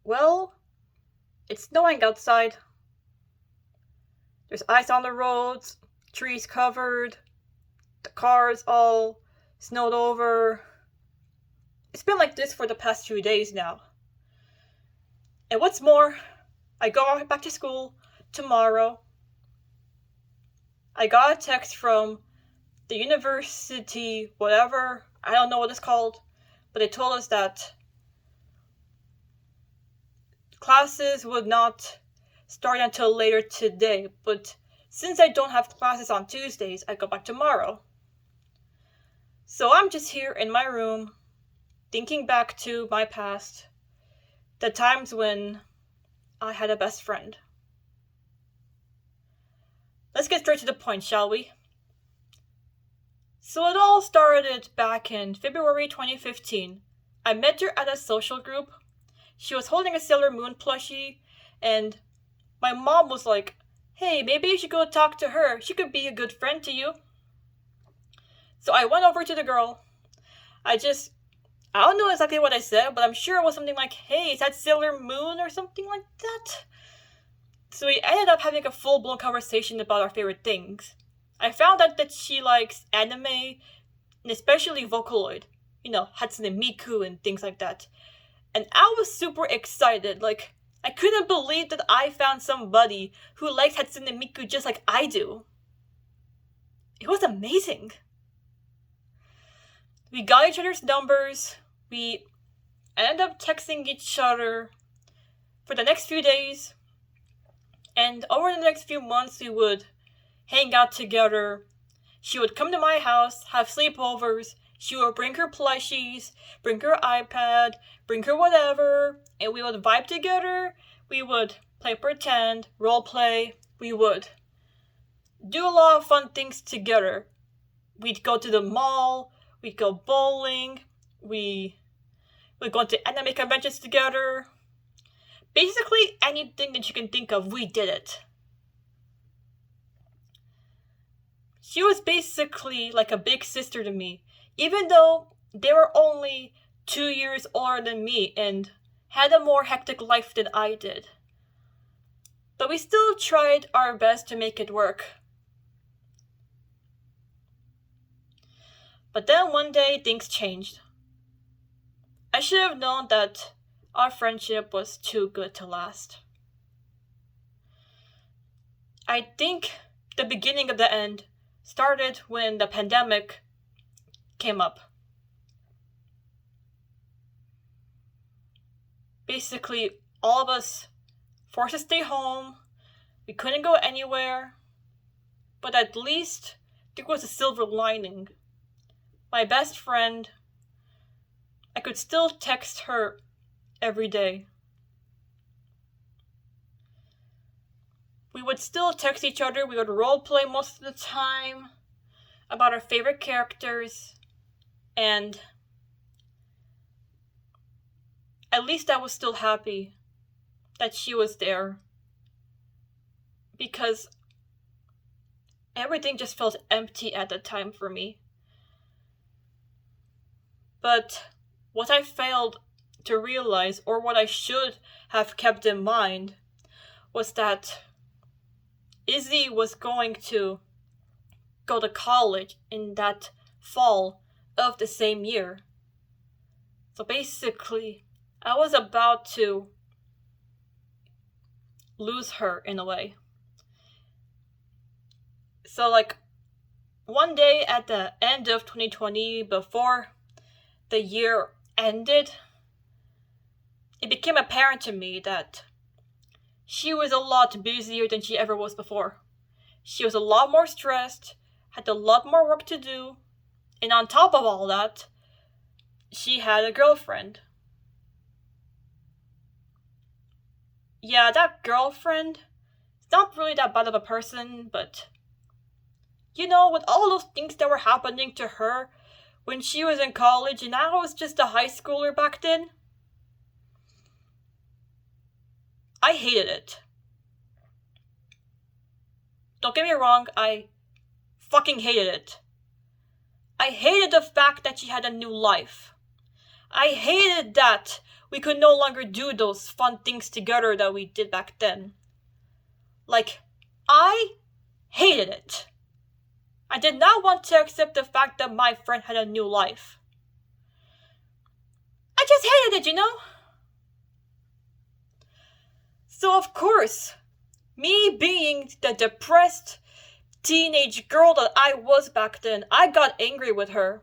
Well, it's snowing outside. There's ice on the roads, trees covered, the cars all snowed over. It's been like this for the past 2 days now. And what's more, I go back to school tomorrow. I got a text from the university, whatever, I don't know what it's called, but they told us that classes would not start until later today, but since I don't have classes on Tuesdays, I go back tomorrow. So I'm just here in my room, thinking back to my past, the times when I had a best friend. Let's get straight to the point, shall we? So it all started back in February 2015. I met her at a social group. She was holding a Sailor Moon plushie, and my mom was like, "Hey, maybe you should go talk to her. She could be a good friend to you." So I went over to the girl. I don't know exactly what I said, but I'm sure it was something like, "Hey, is that Sailor Moon?" or something like that. So we ended up having a full-blown conversation about our favorite things. I found out that she likes anime, and especially Vocaloid. Hatsune Miku and things like that. And I was super excited. I couldn't believe that I found somebody who likes Hatsune Miku just like I do. It was amazing. We got each other's numbers. We ended up texting each other for the next few days. And over the next few months, we would hang out together. She would come to my house, have sleepovers. She would bring her plushies, bring her iPad, bring her whatever, and we would vibe together. We would play pretend, role play. We would do a lot of fun things together. We'd go to the mall, we'd go bowling, we'd go to anime conventions together. Basically, anything that you can think of, we did it. She was basically like a big sister to me, even though they were only 2 years older than me and had a more hectic life than I did. But we still tried our best to make it work. But then one day, things changed. I should have known that our friendship was too good to last. I think the beginning of the end started when the pandemic came up. Basically, all of us forced to stay home. We couldn't go anywhere. But at least there was a silver lining. My best friend, I could still text her every day. We would still text each other. We would roleplay most of the time about our favorite characters. And at least I was still happy that she was there. Because everything just felt empty at the time for me. But what I failed to realize, or what I should have kept in mind, was that Izzy was going to go to college in that fall of the same year. So basically, I was about to lose her in a way. So one day at the end of 2020, before the year ended, it became apparent to me that she was a lot busier than she ever was before. She was a lot more stressed, had a lot more work to do, and on top of all that, she had a girlfriend. Yeah, that girlfriend is not really that bad of a person, but with all those things that were happening to her when she was in college and I was just a high schooler back then, I hated it. Don't get me wrong, I fucking hated it. I hated the fact that she had a new life. I hated that we could no longer do those fun things together that we did back then. Like, I hated it. I did not want to accept the fact that my friend had a new life. I just hated it, you know? So, of course, me being the depressed teenage girl that I was back then, I got angry with her.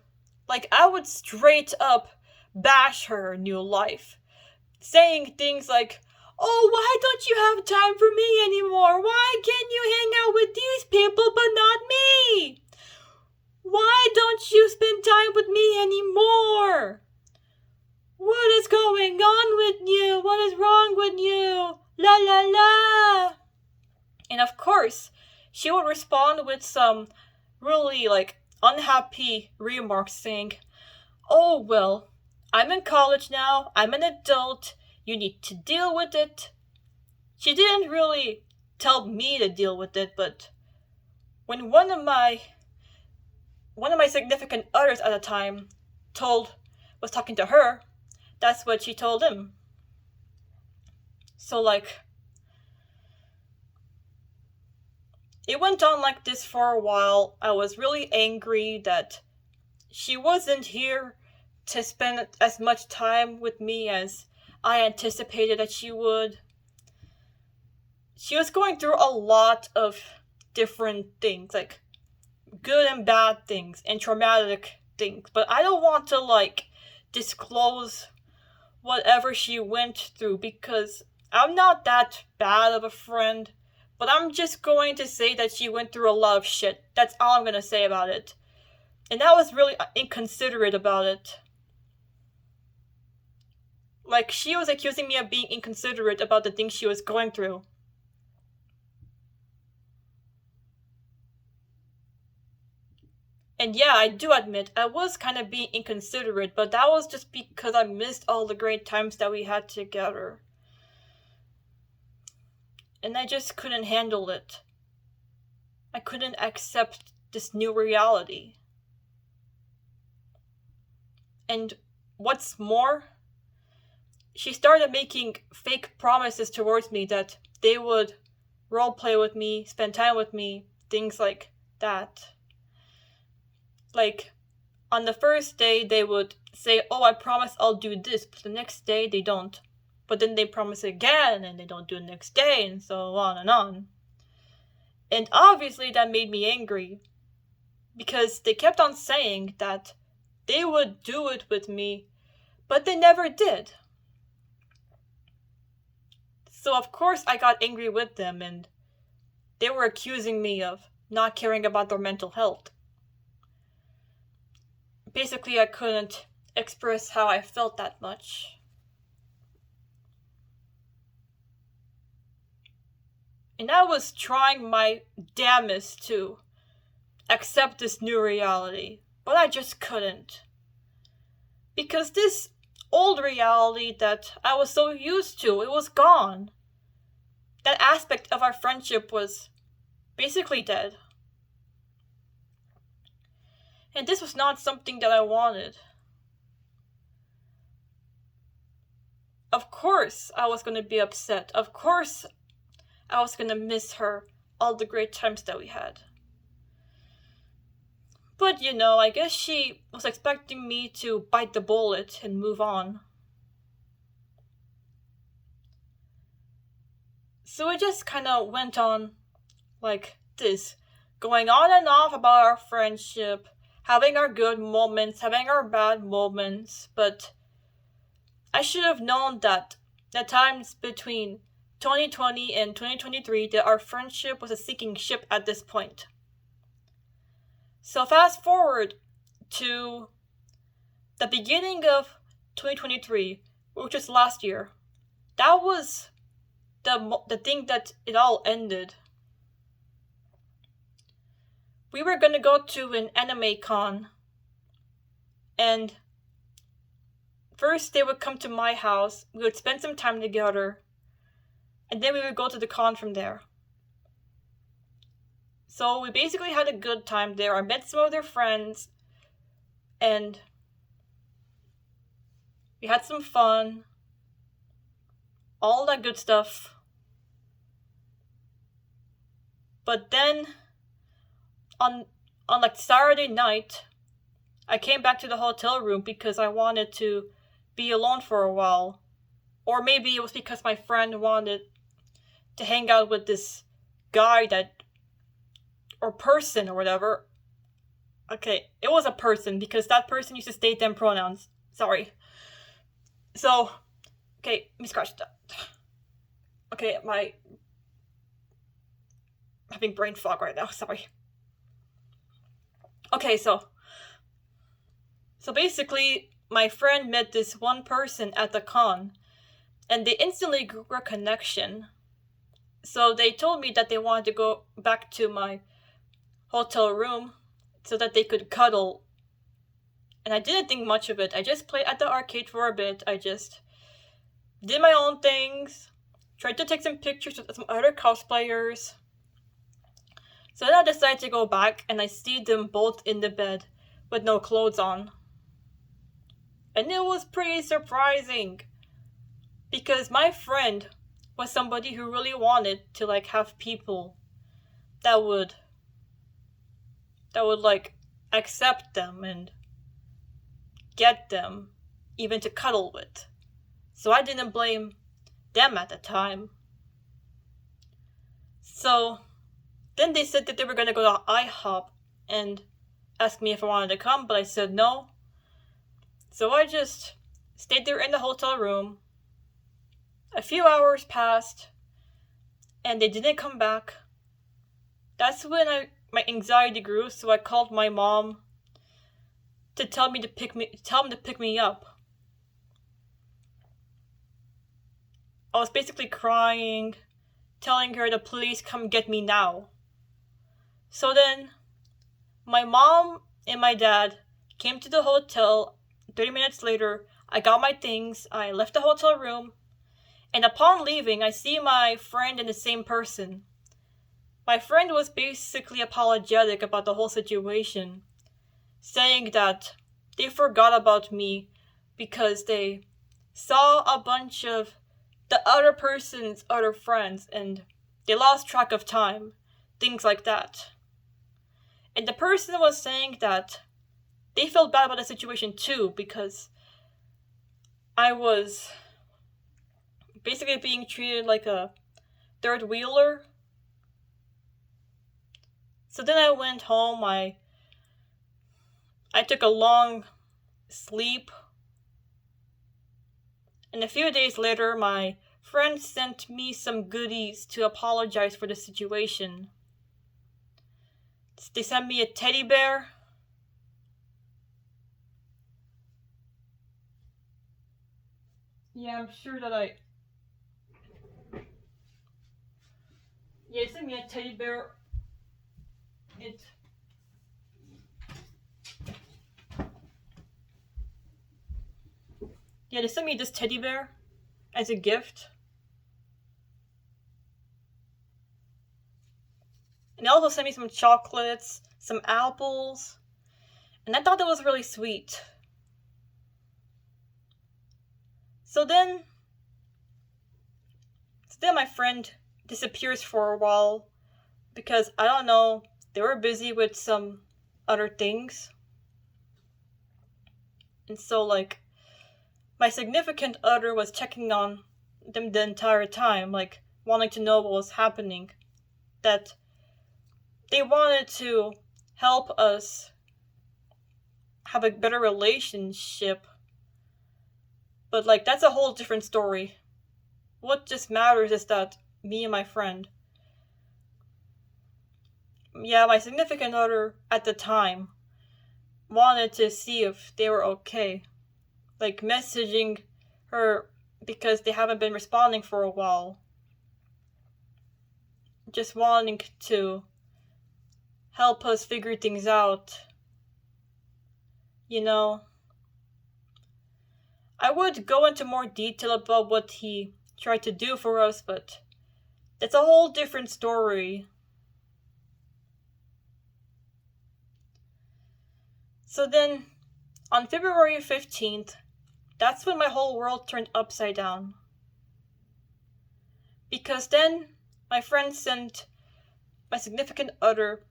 Like, I would straight up bash her new life, saying things like, "Oh, why don't you have time for me anymore? Why can't you hang out with these people but not me? Why don't you spend time with me anymore? What is going on with you? What is wrong with you? La la la." And of course, she would respond with some really unhappy remarks saying, "Oh well, I'm in college now, I'm an adult, you need to deal with it." She didn't really tell me to deal with it, but when one of my significant others at the time was talking to her, that's what she told him. So it went on like this for a while. I was really angry that she wasn't here to spend as much time with me as I anticipated that she would. She was going through a lot of different things, like good and bad things and traumatic things, but I don't want to disclose whatever she went through because I'm not that bad of a friend. But I'm just going to say that she went through a lot of shit. That's all I'm going to say about it. And that was really inconsiderate about it. Like, she was accusing me of being inconsiderate about the things she was going through. And yeah, I do admit, I was kind of being inconsiderate, but that was just because I missed all the great times that we had together. And I just couldn't handle it. I couldn't accept this new reality. And what's more, she started making fake promises towards me that they would roleplay with me, spend time with me, things like that. Like, on the first day, they would say, "Oh, I promise I'll do this," but the next day, they don't. But then they promise again, and they don't do it the next day, and so on and on. And obviously that made me angry, because they kept on saying that they would do it with me, but they never did. So of course I got angry with them, and they were accusing me of not caring about their mental health. Basically, I couldn't express how I felt that much. And I was trying my damnedest to accept this new reality, but I just couldn't. Because this old reality that I was so used to, it was gone. That aspect of our friendship was basically dead. And this was not something that I wanted. Of course I was going to be upset. Of course I was going to miss her, all the great times that we had. But I guess she was expecting me to bite the bullet and move on. So it just kind of went on like this, going on and off about our friendship, having our good moments, having our bad moments, but I should have known that the times between 2020 and 2023 that our friendship was a sinking ship at this point. So fast forward to the beginning of 2023, which was last year. That was the thing that it all ended. We were gonna go to an anime con, and first they would come to my house, we would spend some time together, and then we would go to the con from there. So we basically had a good time there. I met some of their friends, and We had some fun. All that good stuff. But then on like Saturday night, I came back to the hotel room because I wanted to be alone for a while. Or maybe it was because my friend wanted to hang out with this guy or person or whatever. Okay, it was a person because that person used to state them pronouns. Sorry. So, okay, let me scratch that. Okay, I'm having brain fog right now, sorry. Okay, so basically, my friend met this one person at the con, and they instantly grew a connection. So they told me that they wanted to go back to my hotel room so that they could cuddle. And I didn't think much of it. I just played at the arcade for a bit. I just did my own things, tried to take some pictures with some other cosplayers. So then I decided to go back, and I see them both in the bed with no clothes on. And it was pretty surprising because my friend was somebody who really wanted to like have people that would like accept them and get them even to cuddle with. So I didn't blame them at the time. So then they said that they were going to go to IHOP and ask me if I wanted to come, but I said no. So I just stayed there in the hotel room. A few hours passed, and they didn't come back. That's when my anxiety grew, so I called my mom to tell them to pick me up. I was basically crying, telling her to please come get me now. So then, my mom and my dad came to the hotel. 30 minutes later, I got my things, I left the hotel room, and upon leaving, I see my friend and the same person. My friend was basically apologetic about the whole situation, saying that they forgot about me because they saw a bunch of the other person's other friends and they lost track of time, things like that. And the person was saying that they felt bad about the situation too because I was basically being treated like a third wheeler. So then I went home, I took a long sleep, and a few days later my friend sent me some goodies to apologize for the situation. They sent me a teddy bear. Yeah, I'm sure that they sent me a teddy bear. They sent me this teddy bear as a gift. And they also sent me some chocolates, some apples, and I thought that was really sweet. So then my friend disappears for a while because, I don't know, they were busy with some other things. And so, like, my significant other was checking on them the entire time, like, wanting to know what was happening. That they wanted to help us have a better relationship. But, like, that's a whole different story. What just matters is that me and my friend, my significant other at the time, wanted to see if they were okay. Like, messaging her because they haven't been responding for a while. Just wanting to help us figure things out. You know, I would go into more detail about what he tried to do for us, but it's a whole different story. So then, on February 15th, that's when my whole world turned upside down. Because then my friend sent my significant other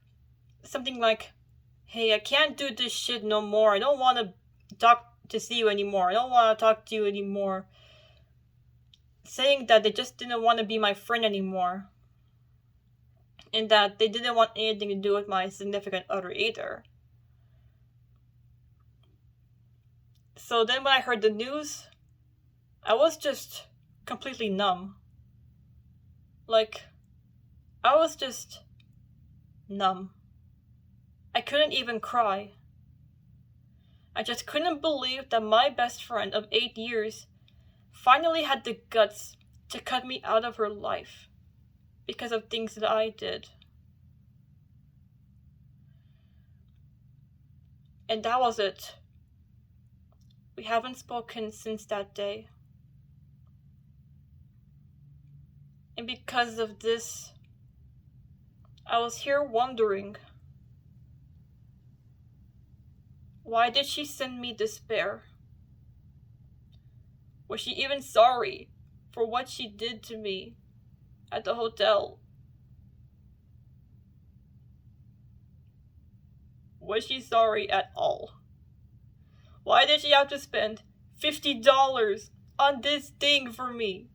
something like, hey, I can't do this shit no more. I don't want to see you anymore. I don't want to talk to you anymore. Saying that they just didn't want to be my friend anymore. And that they didn't want anything to do with my significant other either. So then when I heard the news, I was just completely numb. Like, I was just numb. I couldn't even cry. I just couldn't believe that my best friend of 8 years finally had the guts to cut me out of her life because of things that I did. And that was it. We haven't spoken since that day. And because of this, I was here wondering, why did she send me this bear? Was she even sorry for what she did to me at the hotel? Was she sorry at all? Why did she have to spend $50 on this thing for me?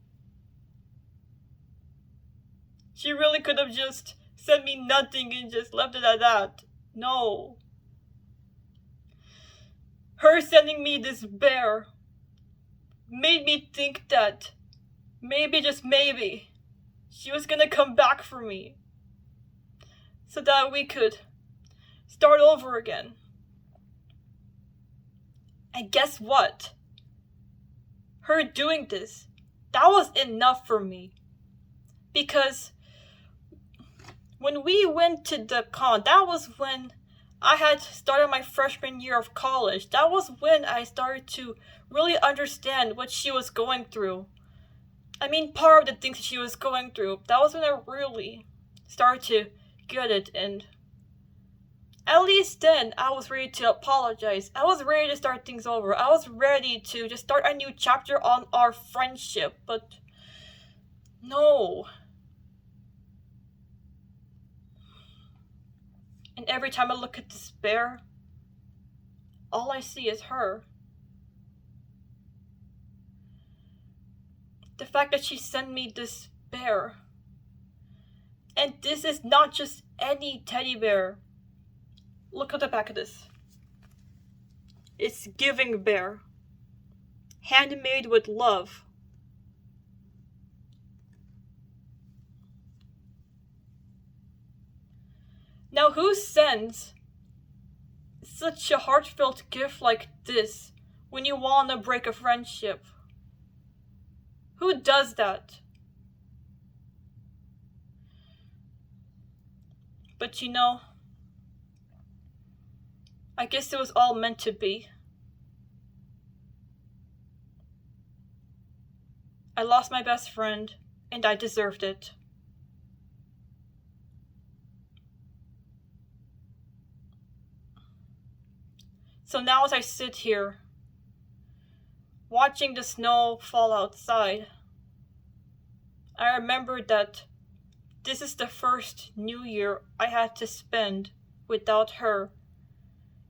She really could have just sent me nothing and just left it at that. No. Her sending me this bear made me think that maybe, just maybe, she was gonna come back for me so that we could start over again. And guess what? Her doing this, that was enough for me. Because when we went to the con, that was when I had started my freshman year of college. That was when I started to really understand what she was going through. I mean, part of the things that she was going through, that was when I really started to get it. And at least then, I was ready to apologize. I was ready to start things over. I was ready to just start a new chapter on our friendship. But no. And every time I look at this bear, all I see is her. The fact that she sent me this bear. And this is not just any teddy bear. Look at the back of this. It's Giving Bear. Handmade with love. Now, who sends such a heartfelt gift like this when you want to break a friendship? Who does that? But you know, I guess it was all meant to be. I lost my best friend, and I deserved it. So now as I sit here, watching the snow fall outside, I remember that this is the first New Year I had to spend without her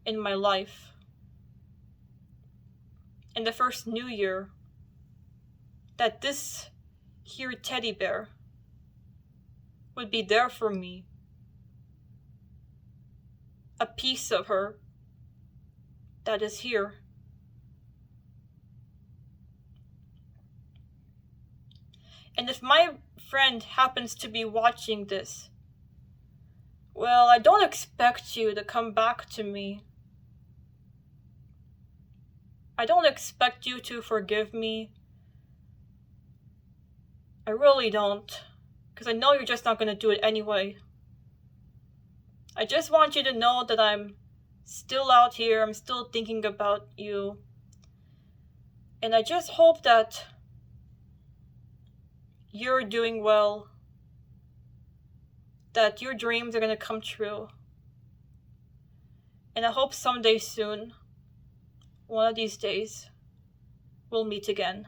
in my life. And the first New Year that this here teddy bear would be there for me. A piece of her that is here. And if my friend happens to be watching this, well, I don't expect you to come back to me. I don't expect you to forgive me. I really don't, because I know you're just not going to do it anyway. I just want you to know that I'm still out here, I'm still thinking about you. And I just hope that you're doing well, that your dreams are going to come true. And I hope someday soon, one of these days, we'll meet again.